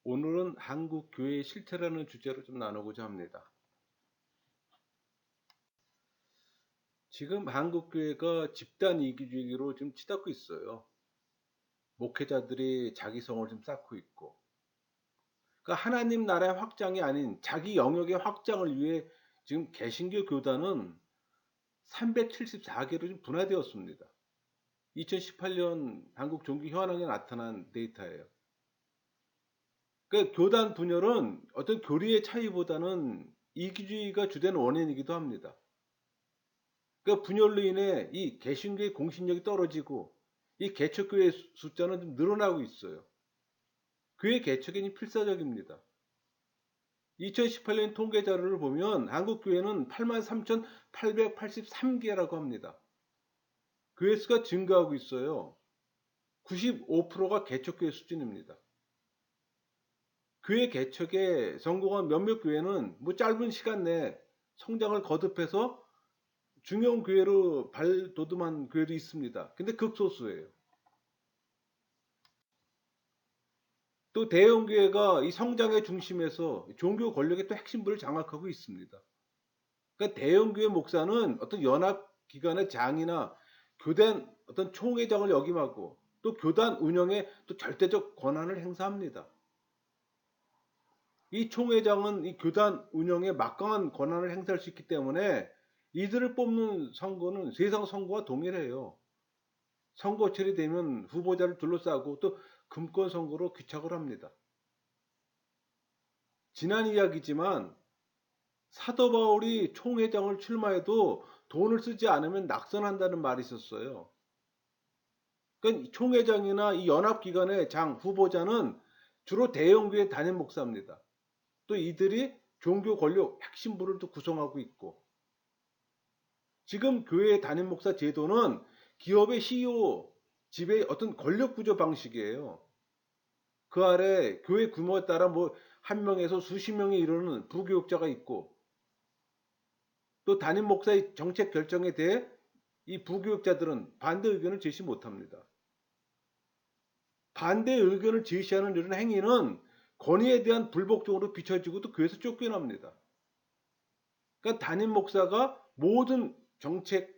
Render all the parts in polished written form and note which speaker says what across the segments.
Speaker 1: 오늘은 한국 교회의 실태라는 주제로 좀 나누고자 합니다. 지금 한국 교회가 집단 이기주의로 좀 치닫고 있어요. 목회자들이 자기성을 좀 쌓고 있고, 그러니까 하나님 나라의 확장이 아닌 자기 영역의 확장을 위해 지금 개신교 교단은 374개로 좀 분화되었습니다. 2018년 한국 종교 현황에 나타난 데이터예요. 그 교단 분열은 어떤 교리의 차이보다는 이기주의가 주된 원인이기도 합니다. 그 분열로 인해 이 개신교의 공신력이 떨어지고 이 개척교회 숫자는 좀 늘어나고 있어요. 교회 개척이 필사적입니다. 2018년 통계 자료를 보면 한국 교회는 83,883개라고 합니다. 교회 수가 증가하고 있어요. 95%가 개척교회 수준입니다. 교회 개척에 성공한 몇몇 교회는 짧은 시간 내에 성장을 거듭해서 중형 교회로 발돋움한 교회도 있습니다. 근데 극소수예요. 또 대형 교회가 이 성장의 중심에서 종교 권력의 또 핵심부를 장악하고 있습니다. 그러니까 대형 교회 목사는 어떤 연합 기관의 장이나 교단 어떤 총회장을 역임하고 또 교단 운영에 또 절대적 권한을 행사합니다. 이 총회장은 이 교단 운영에 막강한 권한을 행사할 수 있기 때문에 이들을 뽑는 선거는 세상 선거와 동일해요. 선거철이 되면 후보자를 둘러싸고 또 금권 선거로 귀착을 합니다. 지난 이야기지만 사도 바울이 총회장을 출마해도 돈을 쓰지 않으면 낙선한다는 말이 있었어요. 그러니까 총회장이나 이 연합기관의 장 후보자는 주로 대형교회 담임 목사입니다. 또 이들이 종교 권력 핵심부를 또 구성하고 있고, 지금 교회 담임 목사 제도는 기업의 CEO 집의 어떤 권력 구조 방식이에요. 그 아래 교회 규모에 따라 한 명에서 수십 명에 이르는 부교육자가 있고, 또 담임 목사의 정책 결정에 대해 이 부교육자들은 반대 의견을 제시 못합니다. 반대 의견을 제시하는 이런 행위는 권위에 대한 불복종으로 비춰지고 또 교회에서 쫓겨납니다. 그러니까 담임 목사가 모든 정책을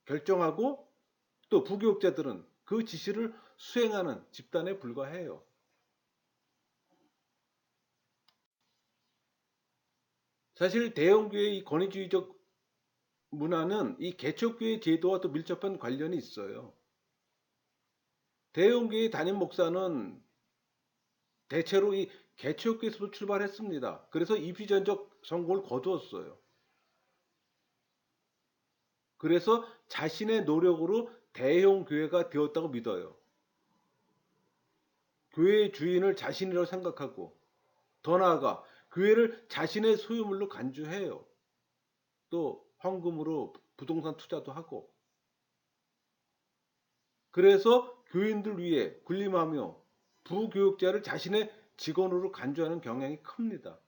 Speaker 1: 결정하고 또 부교육자들은 그 지시를 수행하는 집단에 불과해요. 사실 대형교회의 이 권위주의적 문화는 이 개척교회 제도와 또 밀접한 관련이 있어요. 대형교회 담임 목사는 대체로 이 개척교회에서 출발했습니다. 그래서 입시전적 성공을 거두었어요. 그래서 자신의 노력으로 대형 교회가 되었다고 믿어요. 교회의 주인을 자신이라고 생각하고 더 나아가 교회를 자신의 소유물로 간주해요. 또 헌금으로 부동산 투자도 하고, 그래서 교인들 위해 군림하며 부교육자를 자신의 직원으로 간주하는 경향이 큽니다.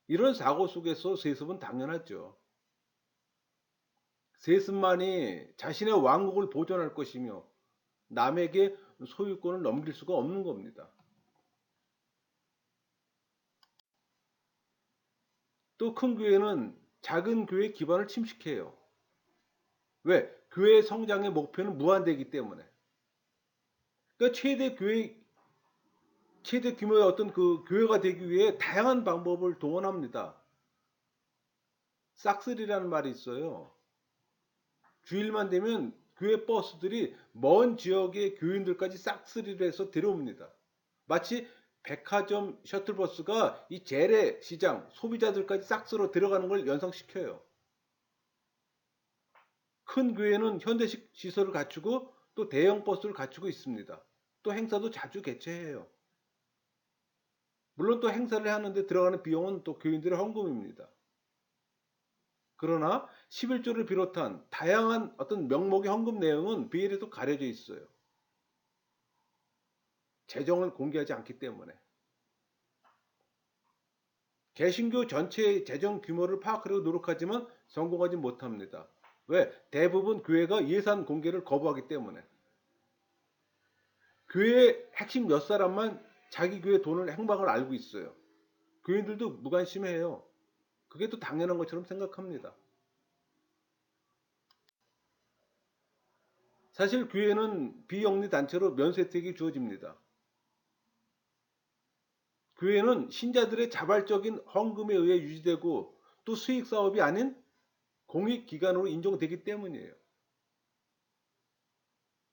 Speaker 1: 이런 사고 속에서 세습은 당연하죠. 세습만이 자신의 왕국을 보존할 것이며 남에게 소유권을 넘길 수가 없는 겁니다. 또 큰 교회는 작은 교회의 기반을 침식해요. 왜? 교회의 성장의 목표는 무한대이기 때문에. 그러니까 최대 규모의 어떤 그 교회가 되기 위해 다양한 방법을 동원합니다. 싹쓸이라는 말이 있어요. 주일만 되면 교회 버스들이 먼 지역의 교인들까지 싹쓸이를 해서 데려옵니다. 마치 백화점 셔틀버스가 이 재래시장 소비자들까지 싹 쓸어 들어가는 걸 연상시켜요. 큰 교회는 현대식 시설을 갖추고 또 대형 버스를 갖추고 있습니다. 또 행사도 자주 개최해요. 물론 또 행사를 하는데 들어가는 비용은 또 교인들의 헌금입니다. 그러나 11조를 비롯한 다양한 어떤 명목의 헌금 내용은 비밀에도 가려져 있어요. 재정을 공개하지 않기 때문에. 개신교 전체의 재정 규모를 파악하려고 노력하지만 성공하지 못합니다. 왜? 대부분 교회가 예산 공개를 거부하기 때문에. 교회의 핵심 몇 사람만 자기 교회 돈을 행방을 알고 있어요. 교인들도 무관심해요. 그게 또 당연한 것처럼 생각합니다. 사실 교회는 비영리 단체로 면세 혜택이 주어집니다. 교회는 신자들의 자발적인 헌금에 의해 유지되고 또 수익 사업이 아닌 공익 기관으로 인정되기 때문이에요.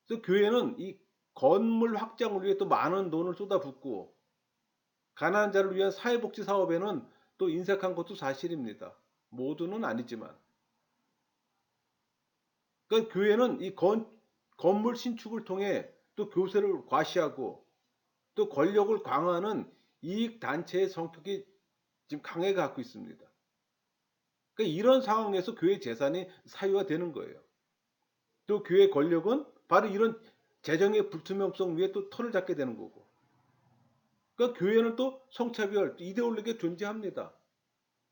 Speaker 1: 그래서 교회는 이 건물 확장을 위해 또 많은 돈을 쏟아붓고 가난한 자를 위한 사회복지 사업에는 또 인색한 것도 사실입니다. 모두는 아니지만. 그러니까 교회는 이 건물 신축을 통해 또 교세를 과시하고 또 권력을 강화하는 이익 단체의 성격이 지금 강하게 갖고 있습니다. 그러니까 이런 상황에서 교회 재산이 사유화되는 거예요. 또 교회 권력은 바로 이런 재정의 불투명성 위에 또 털을 잡게 되는 거고. 그러니까 교회는 또 성차별, 이데올로기가 존재합니다.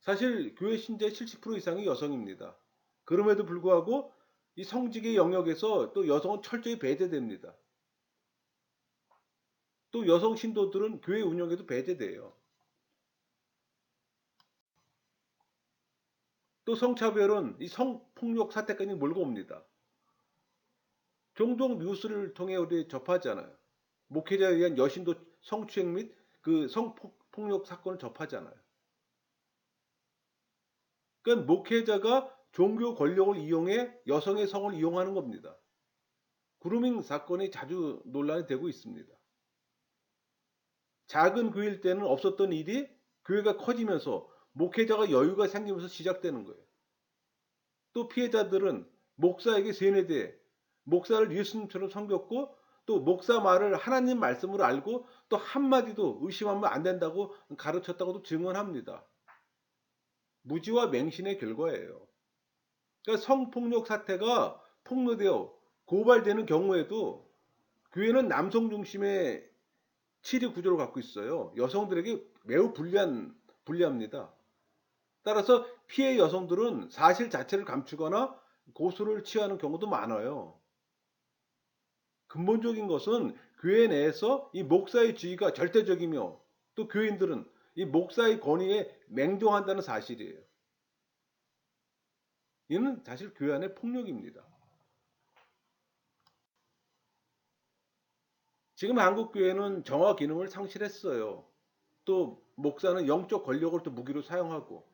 Speaker 1: 사실 교회 신자의 70% 이상이 여성입니다. 그럼에도 불구하고 이 성직의 영역에서 또 여성은 철저히 배제됩니다. 또 여성 신도들은 교회 운영에도 배제돼요. 또 성차별은 이 성폭력 사태까지 몰고 옵니다. 종종 뉴스를 통해 우리 접하잖아요. 목회자에 의한 여신도 성추행 및 그 성폭력 사건을 접하잖아요. 그러니까 목회자가 종교 권력을 이용해 여성의 성을 이용하는 겁니다. 그루밍 사건이 자주 논란이 되고 있습니다. 작은 교회일 때는 없었던 일이 교회가 커지면서 목회자가 여유가 생기면서 시작되는 거예요. 또 피해자들은 목사에게 세뇌돼 목사를 예수님처럼 섬겼고 또 목사 말을 하나님 말씀으로 알고 또 한마디도 의심하면 안 된다고 가르쳤다고도 증언합니다. 무지와 맹신의 결과예요. 그러니까 성폭력 사태가 폭로되어 고발되는 경우에도 교회는 남성 중심의 치료 구조를 갖고 있어요. 여성들에게 매우 불리합니다. 따라서 피해 여성들은 사실 자체를 감추거나 고소를 취하는 경우도 많아요. 근본적인 것은 교회 내에서 이 목사의 지위가 절대적이며 또 교인들은 이 목사의 권위에 맹종한다는 사실이에요. 이는 사실 교회 안의 폭력입니다. 지금 한국 교회는 정화 기능을 상실했어요. 또 목사는 영적 권력을 또 무기로 사용하고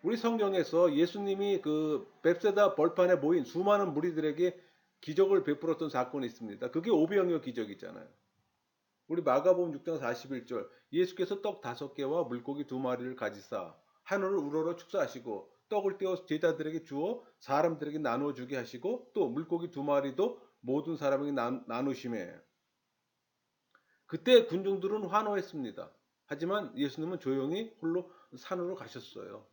Speaker 1: 우리 성경에서 예수님이 그 벳세다 벌판에 모인 수많은 무리들에게 기적을 베풀었던 사건이 있습니다. 그게 오병이어 기적이잖아요. 우리 마가복음 6장 41절 예수께서 떡 5개와 물고기 2마리를 가지사 하늘을 우러러 축사하시고 떡을 떼어 제자들에게 주어 사람들에게 나누어 주게 하시고 또 물고기 2마리도 모든 사람에게 나누심에 그때 군중들은 환호했습니다. 하지만 예수님은 조용히 홀로 산으로 가셨어요.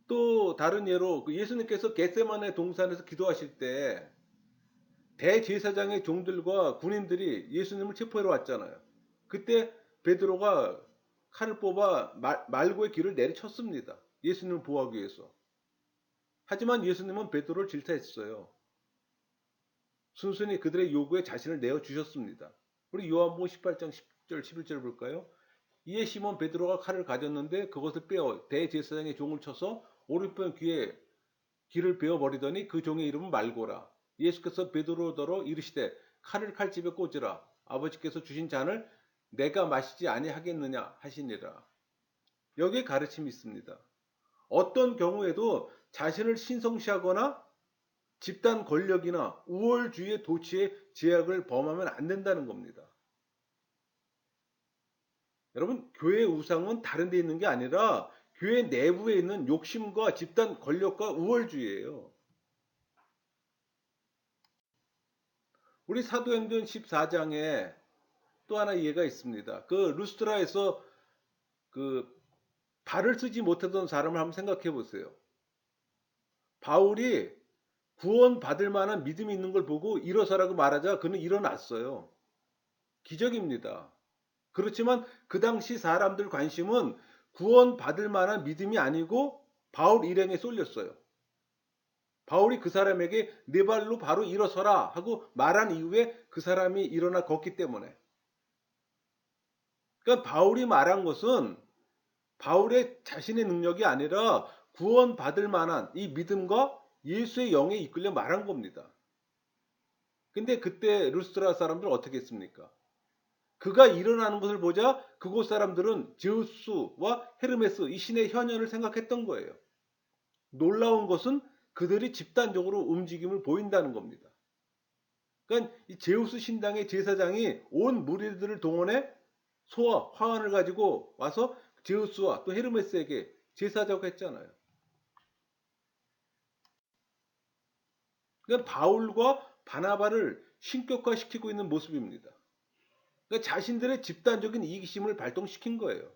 Speaker 1: 또 다른 예로 예수님께서 겟세마네 동산에서 기도하실 때 대제사장의 종들과 군인들이 예수님을 체포하러 왔잖아요. 그때 베드로가 칼을 뽑아 말고의 길을 내리쳤습니다. 예수님을 보호하기 위해서. 하지만 예수님은 베드로를 질타했어요. 순순히 그들의 요구에 자신을 내어주셨습니다. 우리 요한복음 18장 10절 11절 볼까요? 이에 시몬 베드로가 칼을 가졌는데 그것을 빼어 대제사장의 종을 쳐서 오른편 귀에 귀를 베어버리더니 그 종의 이름은 말고라. 예수께서 베드로더러 이르시되 칼을 칼집에 꽂으라. 아버지께서 주신 잔을 내가 마시지 아니하겠느냐 하시니라. 여기에 가르침이 있습니다. 어떤 경우에도 자신을 신성시하거나 집단 권력이나 우월주의의 도취에 제약을 범하면 안 된다는 겁니다. 여러분, 교회의 우상은 다른 데 있는 게 아니라 교회 내부에 있는 욕심과 집단 권력과 우월주의예요. 우리 사도행전 14장에 또 하나 예가 있습니다. 그 루스트라에서 그 발을 쓰지 못하던 사람을 한번 생각해 보세요. 바울이 구원받을 만한 믿음이 있는 걸 보고 일어서라고 말하자 그는 일어났어요. 기적입니다. 그렇지만 그 당시 사람들 관심은 구원받을 만한 믿음이 아니고 바울 일행에 쏠렸어요. 바울이 그 사람에게 네 발로 바로 일어서라 하고 말한 이후에 그 사람이 일어나 걷기 때문에. 그러니까 바울이 말한 것은 바울의 자신의 능력이 아니라 구원받을 만한 이 믿음과 예수의 영에 이끌려 말한 겁니다. 근데 그때 루스드라 사람들은 어떻게 했습니까? 그가 일어나는 것을 보자 그곳 사람들은 제우스와 헤르메스 이 신의 현현을 생각했던 거예요. 놀라운 것은 그들이 집단적으로 움직임을 보인다는 겁니다. 그러니까 이 제우스 신당의 제사장이 온 무리들을 동원해 소와 화환을 가지고 와서 제우스와 또 헤르메스에게 제사자고 했잖아요. 그러니까 바울과 바나바를 신격화시키고 있는 모습입니다. 그러니까 자신들의 집단적인 이기심을 발동시킨 거예요.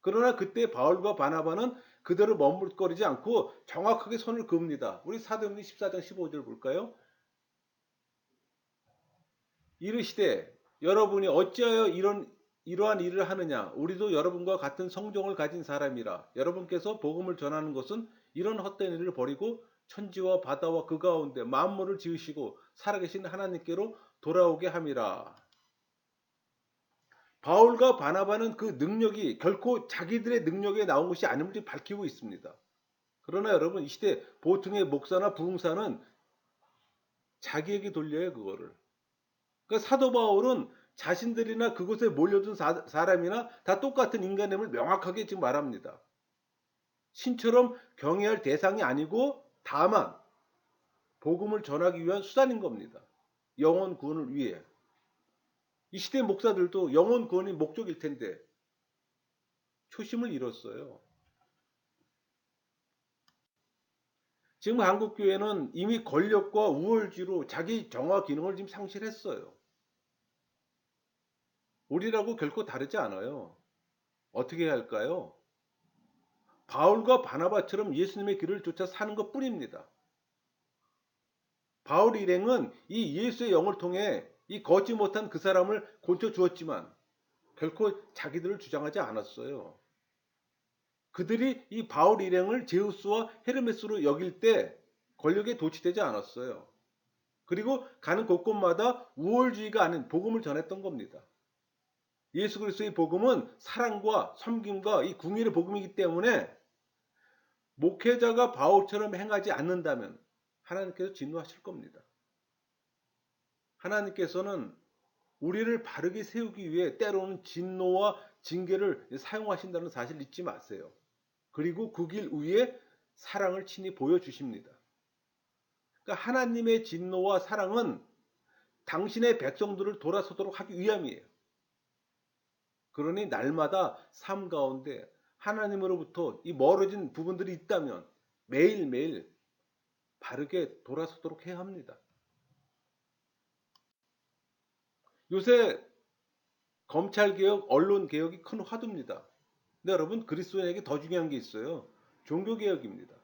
Speaker 1: 그러나 그때 바울과 바나바는 그대로 머뭇거리지 않고 정확하게 손을 그읍니다. 우리 사도행전 14장 15절 볼까요? 이르시되 여러분이 어찌하여 이러한 일을 하느냐? 우리도 여러분과 같은 성종을 가진 사람이라. 여러분께서 복음을 전하는 것은 이런 헛된 일을 버리고 천지와 바다와 그 가운데 만물을 지으시고 살아계신 하나님께로 돌아오게 함이라. 바울과 바나바는 그 능력이 결코 자기들의 능력에 나온 것이 아님을 밝히고 있습니다. 그러나 여러분 이 시대 보통의 목사나 부흥사는 자기에게 돌려요 그거를. 그러니까 사도 바울은 자신들이나 그곳에 몰려든 사람이나 다 똑같은 인간임을 명확하게 지금 말합니다. 신처럼 경외할 대상이 아니고 다만 복음을 전하기 위한 수단인 겁니다. 영혼 구원을 위해. 이 시대 목사들도 영혼 구원이 목적일 텐데 초심을 잃었어요. 지금 한국 교회는 이미 권력과 우월주의로 자기 정화 기능을 지금 상실했어요. 우리라고 결코 다르지 않아요. 어떻게 해야 할까요? 바울과 바나바처럼 예수님의 길을 쫓아 사는 것 뿐입니다. 바울 일행은 이 예수의 영을 통해 이 걷지 못한 그 사람을 고쳐 주었지만 결코 자기들을 주장하지 않았어요. 그들이 이 바울 일행을 제우스와 헤르메스로 여길 때 권력에 도취되지 않았어요. 그리고 가는 곳곳마다 우월주의가 아닌 복음을 전했던 겁니다. 예수 그리스도의 복음은 사랑과 섬김과 이 궁일의 복음이기 때문에 목회자가 바울처럼 행하지 않는다면 하나님께서 진노하실 겁니다. 하나님께서는 우리를 바르게 세우기 위해 때로는 진노와 징계를 사용하신다는 사실 잊지 마세요. 그리고 그 길 위에 사랑을 친히 보여주십니다. 그러니까 하나님의 진노와 사랑은 당신의 백성들을 돌아서도록 하기 위함이에요. 그러니 날마다 삶 가운데 하나님으로부터 이 멀어진 부분들이 있다면 매일매일 바르게 돌아서도록 해야 합니다. 요새 검찰개혁, 언론개혁이 큰 화두입니다. 근데 여러분 그리스도인에게 더 중요한 게 있어요. 종교개혁입니다.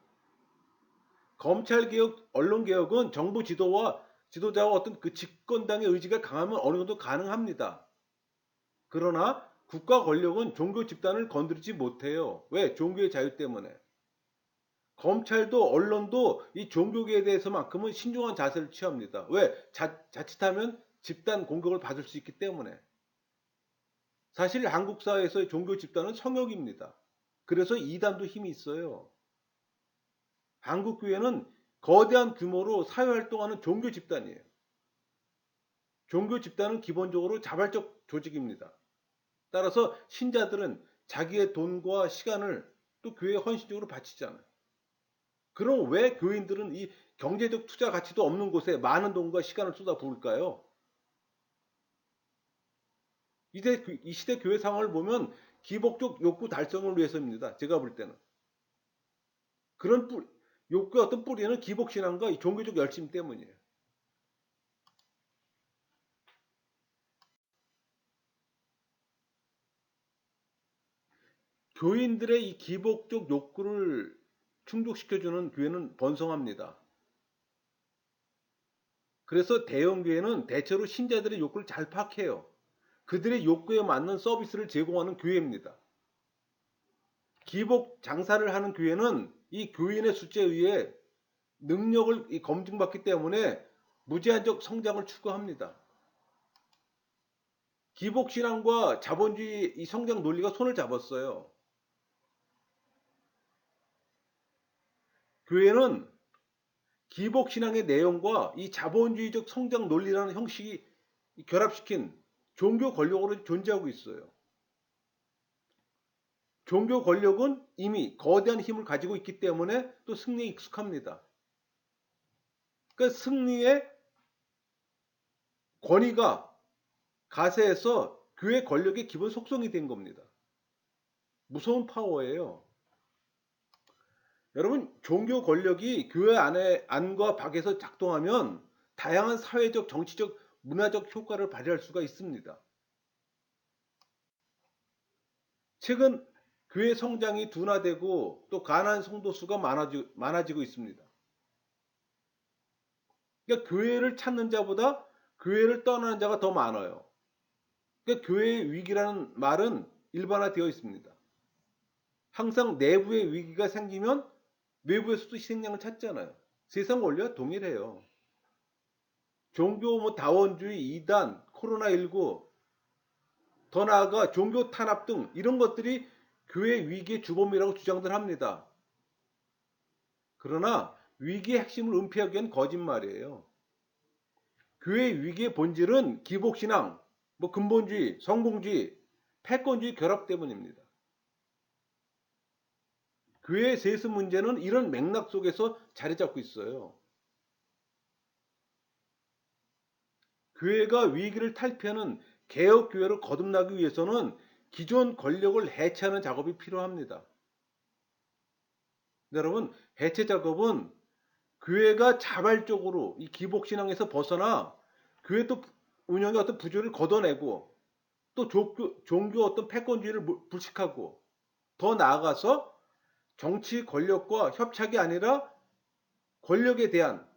Speaker 1: 검찰개혁, 언론개혁은 정부 지도자와 어떤 그 집권당의 의지가 강하면 어느 정도 가능합니다. 그러나 국가 권력은 종교 집단을 건드리지 못해요. 왜? 종교의 자유 때문에. 검찰도 언론도 이 종교계에 대해서만큼은 신중한 자세를 취합니다. 왜? 자칫하면 집단 공격을 받을 수 있기 때문에. 사실 한국 사회에서의 종교 집단은 성역입니다. 그래서 이단도 힘이 있어요. 한국 교회는 거대한 규모로 사회활동하는 종교 집단이에요. 종교 집단은 기본적으로 자발적 조직입니다. 따라서 신자들은 자기의 돈과 시간을 또 교회에 헌신적으로 바치잖아요. 그럼 왜 교인들은 이 경제적 투자 가치도 없는 곳에 많은 돈과 시간을 쏟아부을까요? 이 시대 교회 상황을 보면 기복적 욕구 달성을 위해서입니다. 제가 볼 때는. 그런 욕구의 어떤 뿌리는 기복신앙과 이 종교적 열심 때문이에요. 교인들의 이 기복적 욕구를 충족시켜주는 교회는 번성합니다. 그래서 대형 교회는 대체로 신자들의 욕구를 잘 파악해요. 그들의 욕구에 맞는 서비스를 제공하는 교회입니다. 기복 장사를 하는 교회는 이 교인의 숫자에 의해 능력을 검증받기 때문에 무제한적 성장을 추구합니다. 기복신앙과 자본주의 이 성장 논리가 손을 잡았어요. 교회는 기복신앙의 내용과 이 자본주의적 성장 논리라는 형식이 결합시킨 종교 권력으로 존재하고 있어요. 종교 권력은 이미 거대한 힘을 가지고 있기 때문에 또 승리에 익숙합니다. 그러니까 승리의 권위가 가세해서 교회 권력의 기본 속성이 된 겁니다. 무서운 파워예요. 여러분, 종교 권력이 교회 안과 밖에서 작동하면 다양한 사회적, 정치적, 문화적 효과를 발휘할 수가 있습니다. 최근 교회 성장이 둔화되고 또 가난한 성도 수가 많아지고 있습니다. 그러니까 교회를 찾는 자보다 교회를 떠나는 자가 더 많아요. 그러니까 교회의 위기라는 말은 일반화되어 있습니다. 항상 내부의 위기가 생기면 외부에서도 희생양을 찾잖아요. 세상 원리와 동일해요. 종교 다원주의, 이단, 코로나19, 더 나아가 종교 탄압 등 이런 것들이 교회 위기의 주범이라고 주장들 합니다. 그러나 위기의 핵심을 은폐하기 위한 거짓말이에요. 교회 위기의 본질은 기복신앙, 근본주의, 성공주의, 패권주의 결합 때문입니다. 교회의 세습 문제는 이런 맥락 속에서 자리 잡고 있어요. 교회가 위기를 탈피하는 개혁교회를 거듭나기 위해서는 기존 권력을 해체하는 작업이 필요합니다. 여러분, 해체 작업은 교회가 자발적으로 이 기복신앙에서 벗어나 교회 또 운영의 어떤 부조를 걷어내고 또 종교 어떤 패권주의를 불식하고 더 나아가서 정치 권력과 협착이 아니라 권력에 대한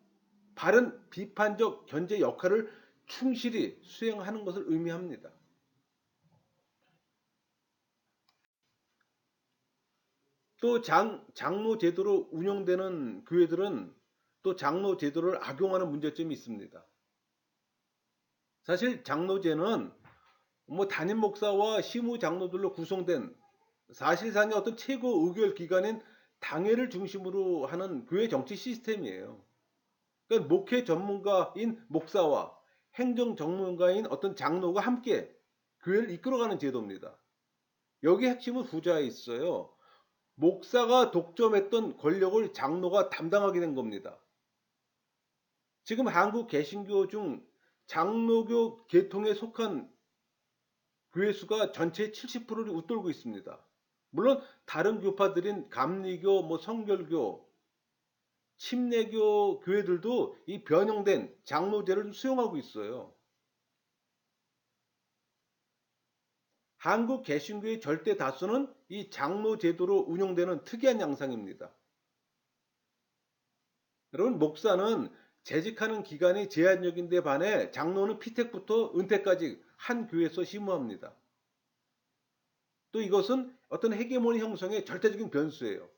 Speaker 1: 바른 비판적 견제 역할을 충실히 수행하는 것을 의미합니다. 또 장로 제도로 운영되는 교회들은 또 장로 제도를 악용하는 문제점이 있습니다. 사실 장로제는 담임 목사와 시무 장로들로 구성된 사실상의 어떤 최고 의결 기관인 당회를 중심으로 하는 교회 정치 시스템이에요. 그러니까 목회 전문가인 목사와 행정 전문가인 어떤 장로가 함께 교회를 이끌어가는 제도입니다. 여기 핵심은 후자에 있어요. 목사가 독점했던 권력을 장로가 담당하게 된 겁니다. 지금 한국 개신교 중 장로교 계통에 속한 교회 수가 전체의 70%를 웃돌고 있습니다. 물론 다른 교파들인 감리교, 성결교, 침례교 교회들도 이 변형된 장로제를 수용하고 있어요. 한국 개신교의 절대 다수는 이 장로 제도로 운영되는 특이한 양상입니다. 여러분, 목사는 재직하는 기간이 제한적인데 반해 장로는 피택부터 은퇴까지 한 교회에서 심무합니다. 또 이것은 어떤 헤게모니 형성의 절대적인 변수예요.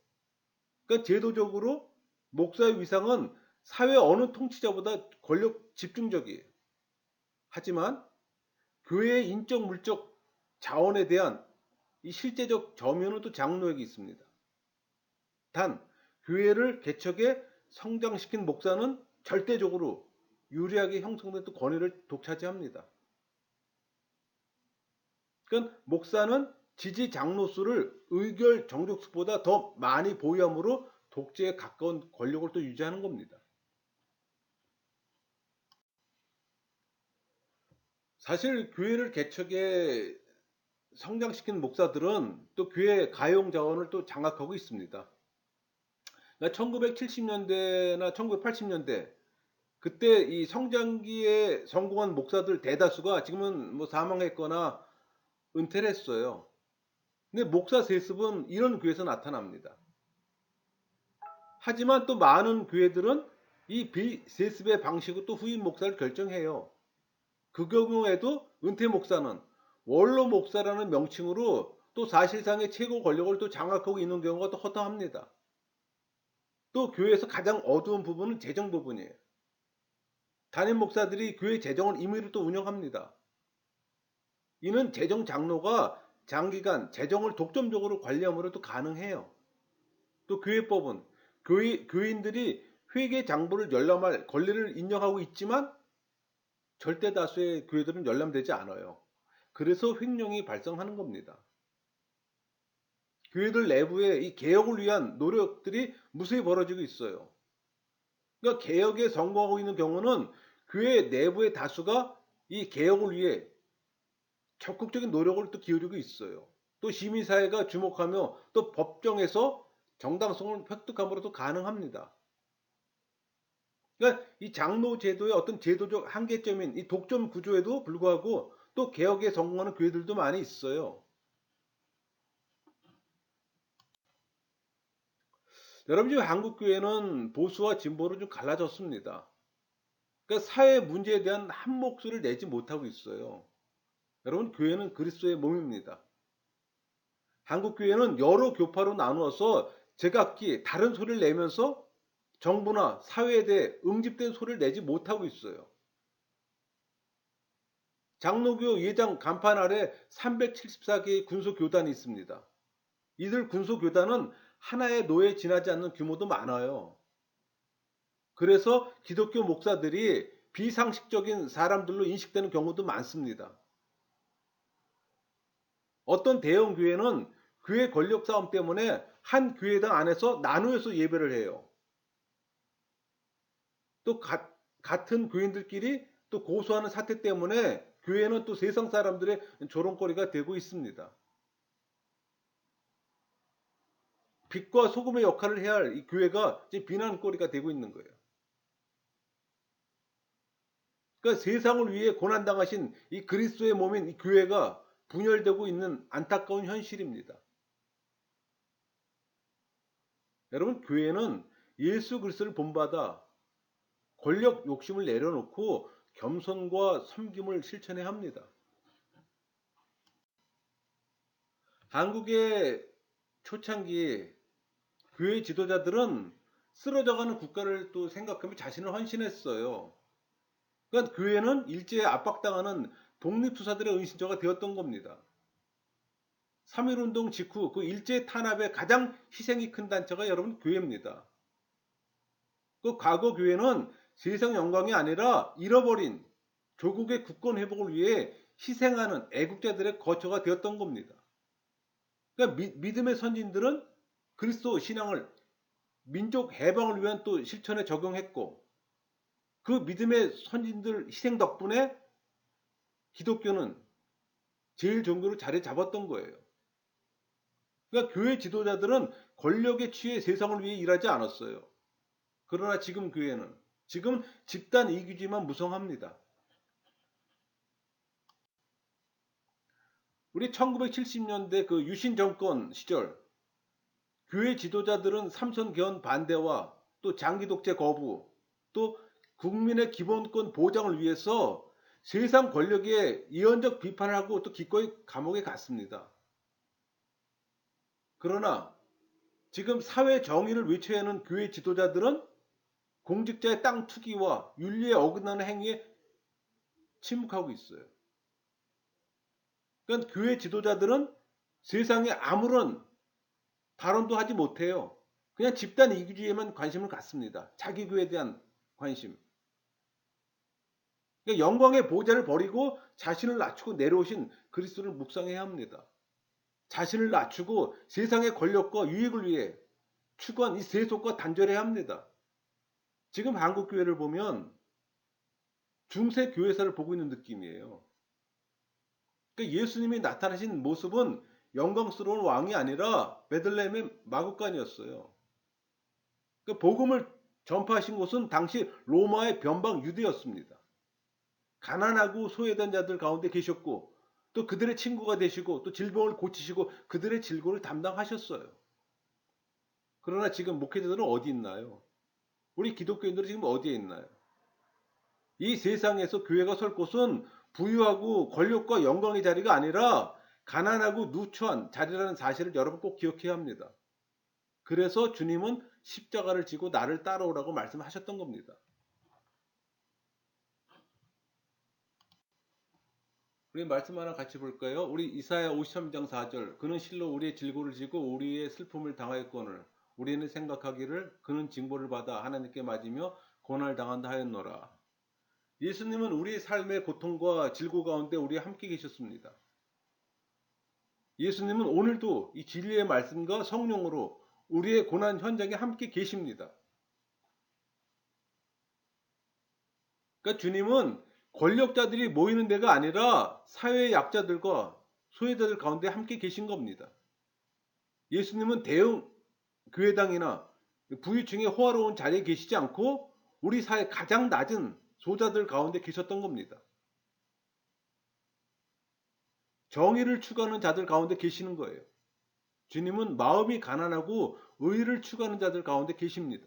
Speaker 1: 그러니까 제도적으로 목사의 위상은 사회 어느 통치자보다 권력 집중적이에요. 하지만 교회의 인적 물적 자원에 대한 이 실제적 점유는 또 장로에게 있습니다. 단 교회를 개척해 성장시킨 목사는 절대적으로 유리하게 형성된 또 권위를 독차지합니다. 그러니까 목사는 지지 장로 수를 의결 정족수보다 더 많이 보유함으로 독재에 가까운 권력을 또 유지하는 겁니다. 사실 교회를 개척해 성장시킨 목사들은 또 교회 가용 자원을 또 장악하고 있습니다. 그러니까 1970년대나 1980년대 그때 이 성장기에 성공한 목사들 대다수가 지금은 사망했거나 은퇴를 했어요. 근데 목사 세습은 이런 교회에서 나타납니다. 하지만 또 많은 교회들은 이 비세습의 방식으로 또 후임 목사를 결정해요. 그 경우에도 은퇴 목사는 원로 목사라는 명칭으로 또 사실상의 최고 권력을 또 장악하고 있는 경우가 또 허다합니다. 또 교회에서 가장 어두운 부분은 재정 부분이에요. 담임 목사들이 교회 재정을 임의로 또 운영합니다. 이는 재정 장로가 장기간 재정을 독점적으로 관리함으로도 가능해요. 또 교회법은 교인들이 회계 장부를 열람할 권리를 인정하고 있지만 절대 다수의 교회들은 열람되지 않아요. 그래서 횡령이 발생하는 겁니다. 교회들 내부에 이 개혁을 위한 노력들이 무수히 벌어지고 있어요. 그러니까 개혁에 성공하고 있는 경우는 교회 내부의 다수가 이 개혁을 위해 적극적인 노력을 또 기울이고 있어요. 또 시민사회가 주목하며 또 법정에서 정당성을 획득함으로도 가능합니다. 그러니까 이 장로 제도의 어떤 제도적 한계점인 이 독점 구조에도 불구하고 또 개혁에 성공하는 교회들도 많이 있어요. 여러분 지금 한국 교회는 보수와 진보로 좀 갈라졌습니다. 그러니까 사회 문제에 대한 한 목소리를 내지 못하고 있어요. 여러분 교회는 그리스도의 몸입니다. 한국 교회는 여러 교파로 나누어서 제각기 다른 소리를 내면서 정부나 사회에 대해 응집된 소리를 내지 못하고 있어요. 장로교 예장 간판 아래 374개의 군소교단이 있습니다. 이들 군소교단은 하나의 노예에 지나지 않는 규모도 많아요. 그래서 기독교 목사들이 비상식적인 사람들로 인식되는 경우도 많습니다. 어떤 대형 교회는 교회 권력 싸움 때문에 한 교회당 안에서 나누어서 예배를 해요. 또 같은 교인들끼리 또 고소하는 사태 때문에 교회는 또 세상 사람들의 조롱거리가 되고 있습니다. 빛과 소금의 역할을 해야 할 이 교회가 이제 비난거리가 되고 있는 거예요. 그러니까 세상을 위해 고난당하신 이 그리스도의 몸인 이 교회가 분열되고 있는 안타까운 현실입니다. 여러분 교회는 예수 그리스도를 본받아 권력 욕심을 내려놓고 겸손과 섬김을 실천해야 합니다. 한국의 초창기 교회 지도자들은 쓰러져가는 국가를 또 생각하며 자신을 헌신했어요. 그러니까 교회는 일제에 압박당하는 독립투사들의 은신처가 되었던 겁니다. 3.1운동 직후 그 일제 탄압에 가장 희생이 큰 단체가 여러분 교회입니다. 그 과거 교회는 세상 영광이 아니라 잃어버린 조국의 국권 회복을 위해 희생하는 애국자들의 거처가 되었던 겁니다. 그러니까 믿음의 선진들은 그리스도 신앙을 민족 해방을 위한 또 실천에 적용했고 그 믿음의 선진들 희생 덕분에 기독교는 제일 종교로 자리 잡았던 거예요. 그러니까 교회 지도자들은 권력에 취해 세상을 위해 일하지 않았어요. 그러나 지금 교회는 지금 집단 이기주의만 무성합니다. 우리 1970년대 그 유신 정권 시절 교회 지도자들은 삼선 개헌 반대와 또 장기 독재 거부 또 국민의 기본권 보장을 위해서 세상 권력에 예언적 비판을 하고 또 기꺼이 감옥에 갔습니다. 그러나 지금 사회 정의를 외쳐야 하는 교회 지도자들은 공직자의 땅 투기와 윤리에 어긋나는 행위에 침묵하고 있어요. 그러니까 교회 지도자들은 세상에 아무런 발언도 하지 못해요. 그냥 집단 이기주의에만 관심을 갖습니다. 자기 교회에 대한 관심. 그러니까 영광의 보좌를 버리고 자신을 낮추고 내려오신 그리스도를 묵상해야 합니다. 자신을 낮추고 세상의 권력과 유익을 위해 추구한 이 세속과 단절해야 합니다. 지금 한국 교회를 보면 중세 교회사를 보고 있는 느낌이에요. 그러니까 예수님이 나타나신 모습은 영광스러운 왕이 아니라 베들레헴의 마구간이었어요. 그러니까 복음을 전파하신 곳은 당시 로마의 변방 유대였습니다. 가난하고 소외된 자들 가운데 계셨고 또 그들의 친구가 되시고 또 질병을 고치시고 그들의 질고를 담당하셨어요. 그러나 지금 목회자들은 어디 있나요? 우리 기독교인들은 지금 어디에 있나요? 이 세상에서 교회가 설 곳은 부유하고 권력과 영광의 자리가 아니라 가난하고 누추한 자리라는 사실을 여러분 꼭 기억해야 합니다. 그래서 주님은 십자가를 지고 나를 따라오라고 말씀하셨던 겁니다. 우리 말씀 하나 같이 볼까요? 우리 이사야 53장 4절. 그는 실로 우리의 질고를 지고 우리의 슬픔을 당하였거늘 우리는 생각하기를 그는 징벌을 받아 하나님께 맞으며 고난을 당한다 하였노라. 예수님은 우리 삶의 고통과 질고 가운데 우리와 함께 계셨습니다. 예수님은 오늘도 이 진리의 말씀과 성령으로 우리의 고난 현장에 함께 계십니다. 그러니까 주님은 권력자들이 모이는 데가 아니라 사회의 약자들과 소외자들 가운데 함께 계신 겁니다. 예수님은 대형 교회당이나 부유층의 호화로운 자리에 계시지 않고 우리 사회 가장 낮은 소자들 가운데 계셨던 겁니다. 정의를 추구하는 자들 가운데 계시는 거예요. 주님은 마음이 가난하고 의를 추구하는 자들 가운데 계십니다.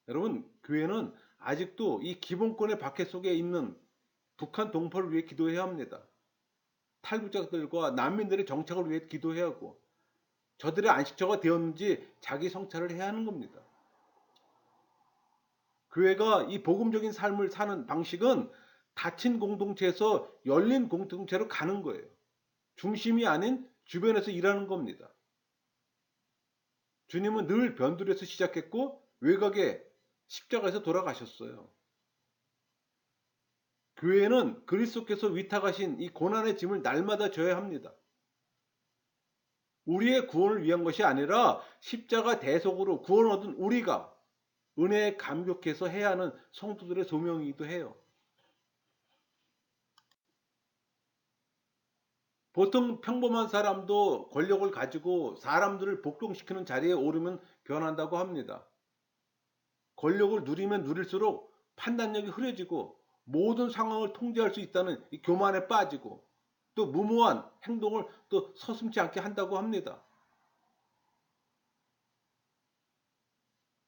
Speaker 1: 여러분, 교회는 아직도 이 기본권의 박해 속에 있는 북한 동포를 위해 기도해야 합니다. 탈북자들과 난민들의 정착을 위해 기도해야 하고 저들의 안식처가 되었는지 자기 성찰을 해야 하는 겁니다. 교회가 이 복음적인 삶을 사는 방식은 닫힌 공동체에서 열린 공동체로 가는 거예요. 중심이 아닌 주변에서 일하는 겁니다. 주님은 늘 변두리에서 시작했고 외곽에 십자가에서 돌아가셨어요. 교회는 그리스도께서 위탁하신 이 고난의 짐을 날마다 져야 합니다. 우리의 구원을 위한 것이 아니라 십자가 대속으로 구원 얻은 우리가 은혜에 감격해서 해야 하는 성도들의 소명이기도 해요. 보통 평범한 사람도 권력을 가지고 사람들을 복종시키는 자리에 오르면 변한다고 합니다. 권력을 누리면 누릴수록 판단력이 흐려지고 모든 상황을 통제할 수 있다는 이 교만에 빠지고 또 무모한 행동을 또 서슴지 않게 한다고 합니다.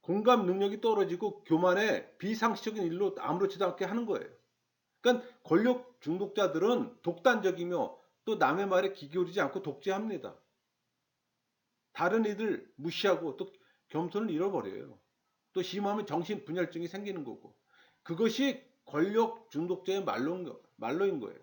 Speaker 1: 공감 능력이 떨어지고 교만에 비상식적인 일로 아무렇지도 않게 하는 거예요. 그러니까 권력 중독자들은 독단적이며 또 남의 말에 귀 기울이지 않고 독재합니다. 다른 이들 무시하고 또 겸손을 잃어버려요. 또 심하면 정신분열증이 생기는 거고 그것이 권력 중독자의 말로인 거예요.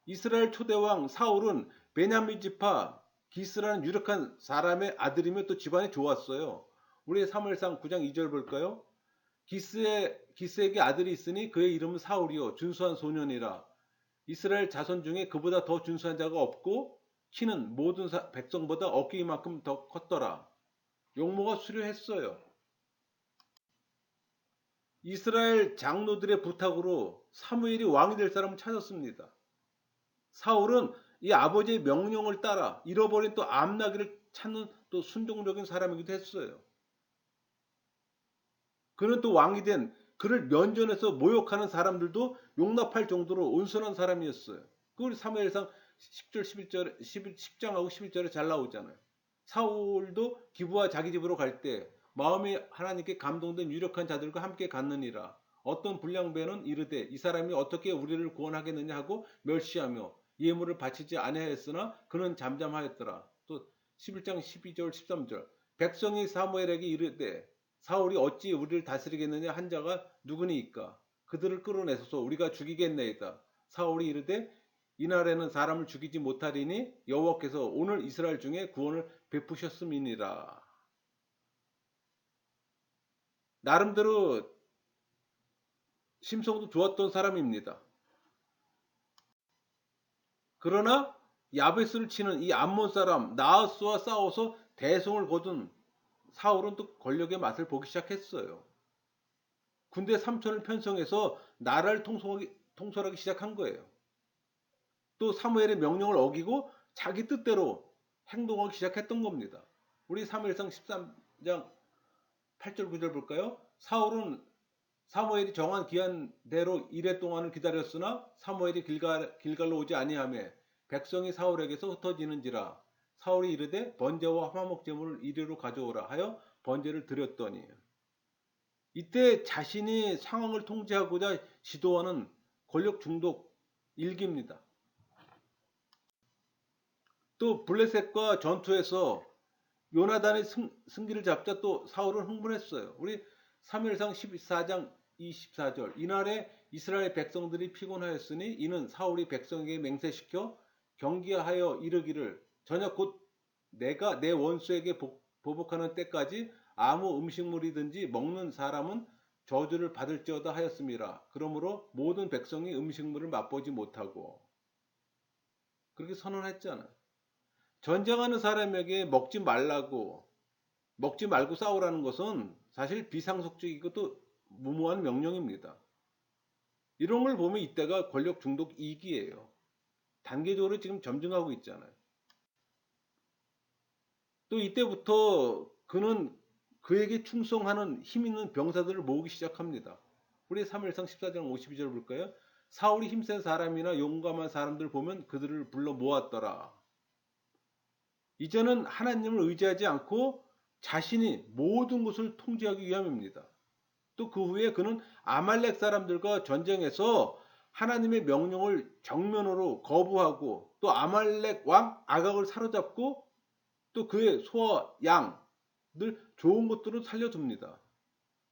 Speaker 1: 이스라엘 초대왕 사울은 베냐민 지파 기스라는 유력한 사람의 아들이며 또 집안이 좋았어요. 우리 사무엘상 9장 2절 볼까요? 기스에게 아들이 있으니 그의 이름은 사울이요 준수한 소년이라. 이스라엘 자손 중에 그보다 더 준수한 자가 없고 키는 모든 백성보다 어깨만큼 더 컸더라. 용모가 수려했어요. 이스라엘 장로들의 부탁으로 사무엘이 왕이 될 사람을 찾았습니다. 사울은 이 아버지의 명령을 따라 잃어버린 또 암나기를 찾는 또 순종적인 사람이기도 했어요. 그는 또 왕이 된 그를 면전에서 모욕하는 사람들도 용납할 정도로 온순한 사람이었어요. 그 사무엘상 10절 11절 10장하고 11절에 잘 나오잖아요. 사울도 기브와 자기 집으로 갈 때 마음이 하나님께 감동된 유력한 자들과 함께 갔느니라. 어떤 불량배는 이르되 이 사람이 어떻게 우리를 구원하겠느냐 하고 멸시하며 예물을 바치지 아니하였으나 그는 잠잠하였더라. 또 11장 12절 13절 백성이 사무엘에게 이르되 사울이 어찌 우리를 다스리겠느냐 한 자가 누구니이까 그들을 끌어내소서 우리가 죽이겠나이다. 사울이 이르되 이날에는 사람을 죽이지 못하리니 여호와께서 오늘 이스라엘 중에 구원을 베푸셨음이니라. 나름대로 심성도 좋았던 사람입니다. 그러나 야베스를 치는 이 암몬 사람 나하스와 싸워서 대성을 거둔 사울은 또 권력의 맛을 보기 시작했어요. 군대 3천을 편성해서 나라를 통솔하기 시작한 거예요. 또 사무엘의 명령을 어기고 자기 뜻대로 행동하기 시작했던 겁니다. 우리 사무엘상 13장 8절 9절 볼까요? 사울은 사무엘이 정한 기한대로 이래 동안을 기다렸으나 사무엘이 길갈로 오지 아니하며 백성이 사울에게서 흩어지는지라. 사울이 이르되 번제와 화목 제물을 이리로 가져오라 하여 번제를 드렸더니 이때 자신이 상황을 통제하고자 시도하는 권력 중독 일기입니다. 또 블레셋과 전투에서 요나단의 승기를 잡자 또 사울은 흥분했어요. 우리 사무엘상 14장 24절. 이날에 이스라엘 백성들이 피곤하였으니 이는 사울이 백성에게 맹세시켜 경계하여 이르기를 저녁 곧 내가 내 원수에게 보복하는 때까지 아무 음식물이든지 먹는 사람은 저주를 받을지어다 하였습니다. 그러므로 모든 백성이 음식물을 맛보지 못하고 그렇게 선언했잖아. 전쟁하는 사람에게 먹지 말고 싸우라는 것은 사실 비상속적이고 또 무모한 명령입니다. 이런 걸 보면 이때가 권력 중독 2기예요. 단계적으로 지금 점증하고 있잖아요. 또 이때부터 그는 그에게 충성하는 힘 있는 병사들을 모으기 시작합니다. 우리 사무엘상 14장 52절 볼까요? 사울이 힘센 사람이나 용감한 사람들 보면 그들을 불러 모았더라. 이제는 하나님을 의지하지 않고 자신이 모든 것을 통제하기 위함입니다. 또 그 후에 그는 아말렉 사람들과 전쟁에서 하나님의 명령을 정면으로 거부하고 또 아말렉 왕 아각을 사로잡고 또 그의 소와 양들 좋은 것들을 살려줍니다.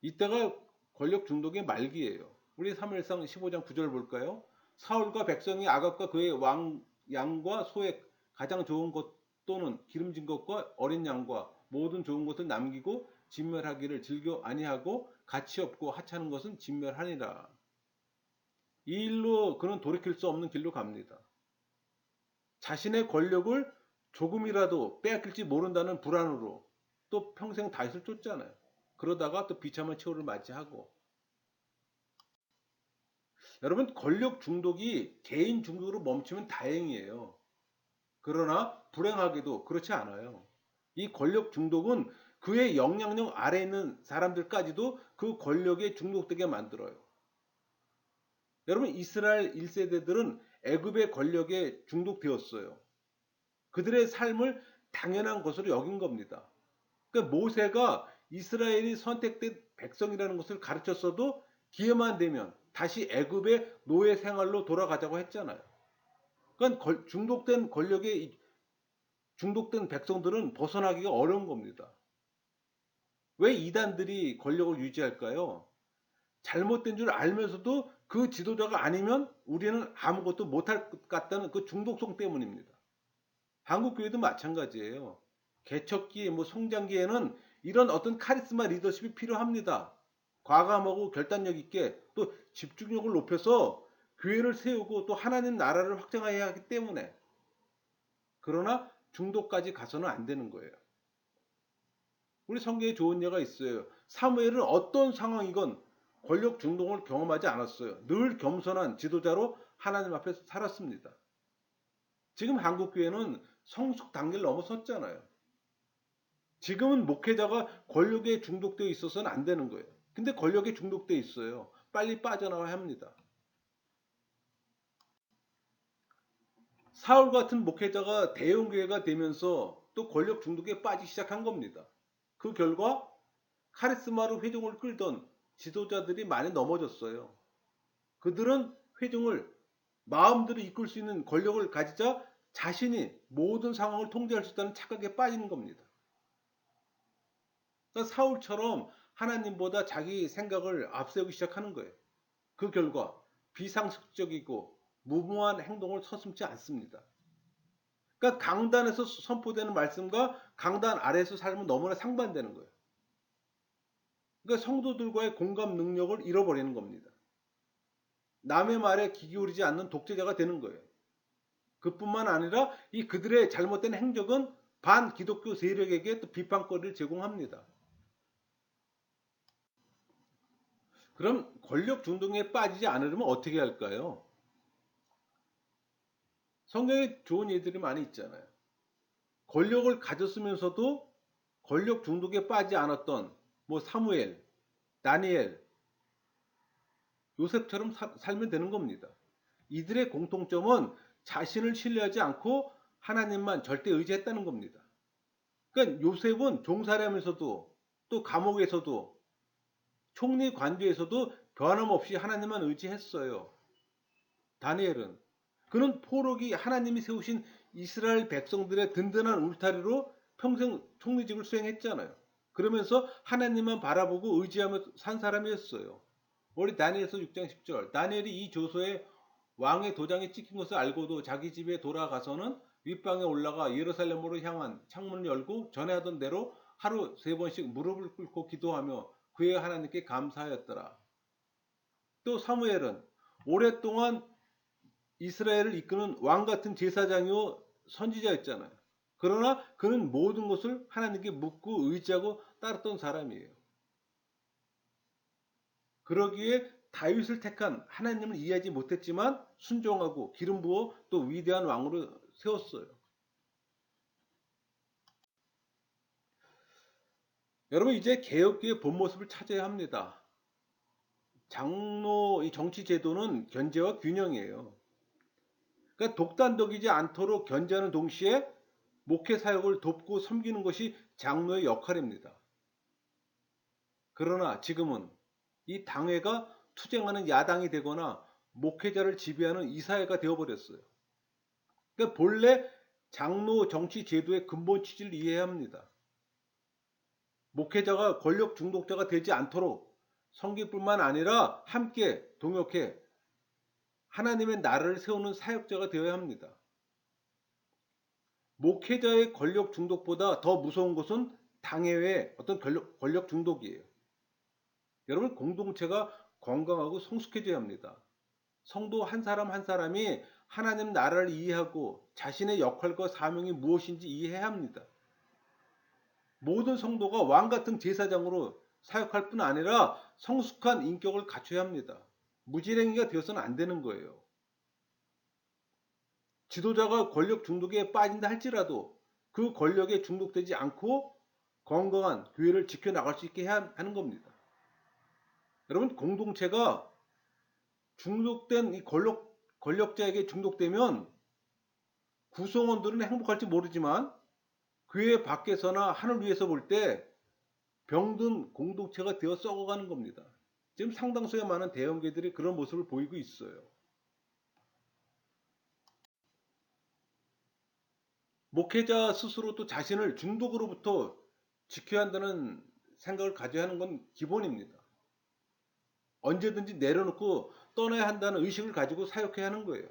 Speaker 1: 이때가 권력 중독의 말기예요. 우리 사무엘상 15장 9절 볼까요? 사울과 백성이 아각과 그의 왕 양과 소의 가장 좋은 것 또는 기름진 것과 어린 양과 모든 좋은 것을 남기고 진멸하기를 즐겨 아니하고 가치 없고 하찮은 것은 진멸하니라. 이 일로 그는 돌이킬 수 없는 길로 갑니다. 자신의 권력을 조금이라도 빼앗길지 모른다는 불안으로 또 평생 다윗을 쫓잖아요. 그러다가 또 비참한 최후를 맞이하고. 여러분, 권력 중독이 개인 중독으로 멈추면 다행이에요. 그러나 불행하게도 그렇지 않아요. 이 권력 중독은 그의 영향력 아래에 있는 사람들까지도 그 권력에 중독되게 만들어요. 여러분, 이스라엘 1세대들은 애굽의 권력에 중독되었어요. 그들의 삶을 당연한 것으로 여긴 겁니다. 그러니까 모세가 이스라엘이 선택된 백성이라는 것을 가르쳤어도 기회만 되면 다시 애굽의 노예 생활로 돌아가자고 했잖아요. 그러니까 중독된 권력에 중독된 백성들은 벗어나기가 어려운 겁니다. 왜 이단들이 권력을 유지할까요? 잘못된 줄 알면서도 그 지도자가 아니면 우리는 아무것도 못할 것 같다는 그 중독성 때문입니다. 한국교회도 마찬가지예요. 개척기, 성장기에는 이런 어떤 카리스마 리더십이 필요합니다. 과감하고 결단력 있게 또 집중력을 높여서 교회를 세우고 또 하나님 나라를 확장해야 하기 때문에 그러나 중독까지 가서는 안 되는 거예요. 우리 성경에 좋은 예가 있어요. 사무엘은 어떤 상황이건 권력 중독을 경험하지 않았어요. 늘 겸손한 지도자로 하나님 앞에서 살았습니다. 지금 한국교회는 성숙 단계를 넘어섰잖아요. 지금은 목회자가 권력에 중독되어 있어서는 안 되는 거예요. 근데 권력에 중독되어 있어요. 빨리 빠져나와야 합니다. 사울 같은 목회자가 대형교회가 되면서 또 권력 중독에 빠지기 시작한 겁니다. 그 결과 카리스마로 회중을 끌던 지도자들이 많이 넘어졌어요. 그들은 회중을 마음대로 이끌 수 있는 권력을 가지자 자신이 모든 상황을 통제할 수 있다는 착각에 빠지는 겁니다. 그러니까 사울처럼 하나님보다 자기 생각을 앞세우기 시작하는 거예요. 그 결과 비상식적이고 무모한 행동을 서슴지 않습니다. 그러니까 강단에서 선포되는 말씀과 강단 아래에서 삶은 너무나 상반되는 거예요. 그러니까 성도들과의 공감 능력을 잃어버리는 겁니다. 남의 말에 귀 기울이지 않는 독재자가 되는 거예요. 그뿐만 아니라 이 그들의 잘못된 행적은 반기독교 세력에게 또 비판거리를 제공합니다. 그럼 권력 중독에 빠지지 않으려면 어떻게 할까요? 성경에 좋은 예들이 많이 있잖아요. 권력을 가졌으면서도 권력 중독에 빠지지 않았던 사무엘, 다니엘, 요셉처럼 살면 되는 겁니다. 이들의 공통점은 자신을 신뢰하지 않고 하나님만 절대 의지했다는 겁니다. 그러니까 요셉은 종살이하면서도 또 감옥에서도 총리 관저에서도 변함없이 하나님만 의지했어요. 다니엘은 그는 포로기 하나님이 세우신 이스라엘 백성들의 든든한 울타리로 평생 총리직을 수행했잖아요. 그러면서 하나님만 바라보고 의지하며 산 사람이었어요. 우리 다니엘서 6장 10절. 다니엘이 이 조서에 왕의 도장이 찍힌 것을 알고도 자기 집에 돌아가서는 윗방에 올라가 예루살렘으로 향한 창문을 열고 전에 하던 대로 하루 3번씩 무릎을 꿇고 기도하며 그의 하나님께 감사하였더라. 또 사무엘은 오랫동안 이스라엘을 이끄는 왕 같은 제사장이요 선지자였잖아요. 그러나 그는 모든 것을 하나님께 묻고 의지하고 따랐던 사람이에요. 그러기에 다윗을 택한 하나님을 이해하지 못했지만 순종하고 기름 부어 또 위대한 왕으로 세웠어요. 여러분 이제 개혁교의 본 모습을 찾아야 합니다. 장로 이 정치 제도는 견제와 균형이에요. 그러니까 독단적이지 않도록 견제하는 동시에 목회 사역을 돕고 섬기는 것이 장로의 역할입니다. 그러나 지금은 이 당회가 투쟁하는 야당이 되거나 목회자를 지배하는 이사회가 되어버렸어요. 그러니까 본래 장로 정치 제도의 근본 취지를 이해해야 합니다. 목회자가 권력 중독자가 되지 않도록 섬길뿐만 아니라 함께 동역해 하나님의 나라를 세우는 사역자가 되어야 합니다. 목회자의 권력 중독보다 더 무서운 것은 당회의 어떤 권력 중독이에요. 여러분 공동체가 건강하고 성숙해져야 합니다. 성도 한 사람 한 사람이 하나님 나라를 이해하고 자신의 역할과 사명이 무엇인지 이해해야 합니다. 모든 성도가 왕 같은 제사장으로 사역할 뿐 아니라 성숙한 인격을 갖춰야 합니다. 무지랭이가 되어서는 안 되는 거예요. 지도자가 권력 중독에 빠진다 할지라도 그 권력에 중독되지 않고 건강한 교회를 지켜나갈 수 있게 해야 하는 겁니다. 여러분 공동체가 중독된 이 권력자에게 중독되면 구성원들은 행복할지 모르지만 교회 밖에서나 하늘 위에서 볼 때 병든 공동체가 되어 썩어가는 겁니다. 지금 상당수의 많은 대형교회들이 그런 모습을 보이고 있어요. 목회자 스스로 또 자신을 중독으로부터 지켜야 한다는 생각을 가져야 하는 건 기본입니다. 언제든지 내려놓고 떠나야 한다는 의식을 가지고 사역해야 하는 거예요.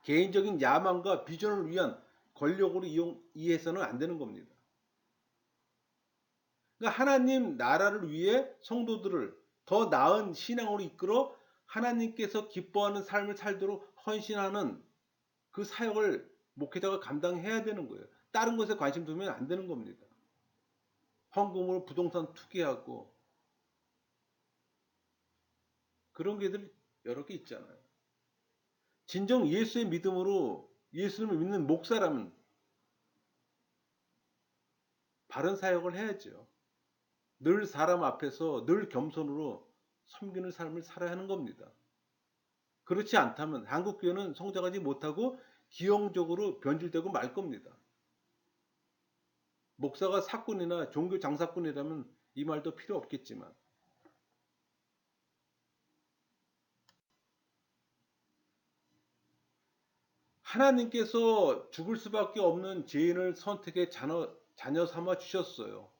Speaker 1: 개인적인 야망과 비전을 위한 권력으로 이해해서는 안 되는 겁니다. 그러니까 하나님 나라를 위해 성도들을 더 나은 신앙으로 이끌어 하나님께서 기뻐하는 삶을 살도록 헌신하는 그 사역을 목회자가 감당해야 되는 거예요. 다른 것에 관심 두면 안 되는 겁니다. 헌금으로 부동산 투기하고 그런 게들 여러 개 있잖아요. 진정 예수의 믿음으로 예수님을 믿는 목사라면 바른 사역을 해야죠. 늘 사람 앞에서 늘 겸손으로 섬기는 삶을 살아야 하는 겁니다. 그렇지 않다면 한국교회는 성장하지 못하고 기형적으로 변질되고 말 겁니다. 목사가 사꾼이나 종교 장사꾼이라면 이 말도 필요 없겠지만 하나님께서 죽을 수밖에 없는 죄인을 선택해 자녀 삼아 주셨어요.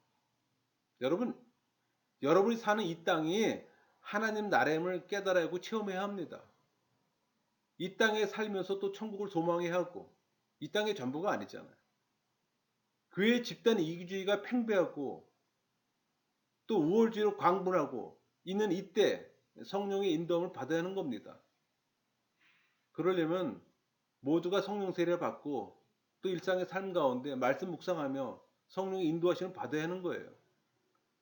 Speaker 1: 여러분, 여러분이 사는 이 땅이 하나님 나라임을 깨달아야 하고 체험해야 합니다. 이 땅에 살면서 또 천국을 소망해야 하고 이 땅의 전부가 아니잖아요. 교회 집단 이기주의가 팽배하고 또 우월주의로 광분하고 있는 이때 성령의 인도함을 받아야 하는 겁니다. 그러려면 모두가 성령 세례를 받고 또 일상의 삶 가운데 말씀 묵상하며 성령의 인도하심을 받아야 하는 거예요.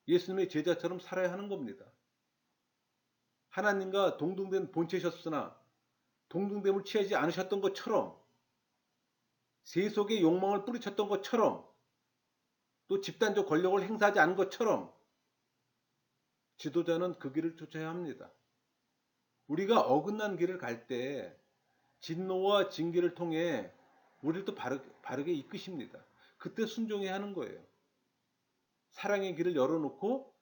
Speaker 1: 예수님의 제자처럼 살아야 하는 겁니다. 하나님과 동등된 본체셨으나 동등됨을 취하지 않으셨던 것처럼 세속의 욕망을 뿌리쳤던 것처럼 또 집단적 권력을 행사하지 않은 것처럼 지도자는 그 길을 쫓아야 합니다. 우리가 어긋난 길을 갈 때 진노와 징계를 통해 우리를 또 바르게 이끄십니다. 그때 순종해야 하는 거예요. 사랑의 길을 열어놓고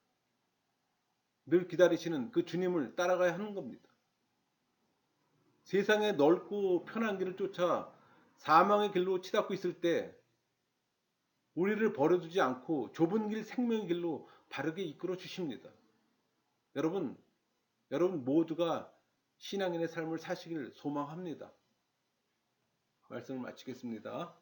Speaker 1: 늘 기다리시는 그 주님을 따라가야 하는 겁니다. 세상의 넓고 편한 길을 쫓아 사망의 길로 치닫고 있을 때 우리를 버려두지 않고 좁은 길 생명의 길로 바르게 이끌어 주십니다. 여러분, 여러분 모두가 신앙인의 삶을 사시길 소망합니다. 말씀을 마치겠습니다.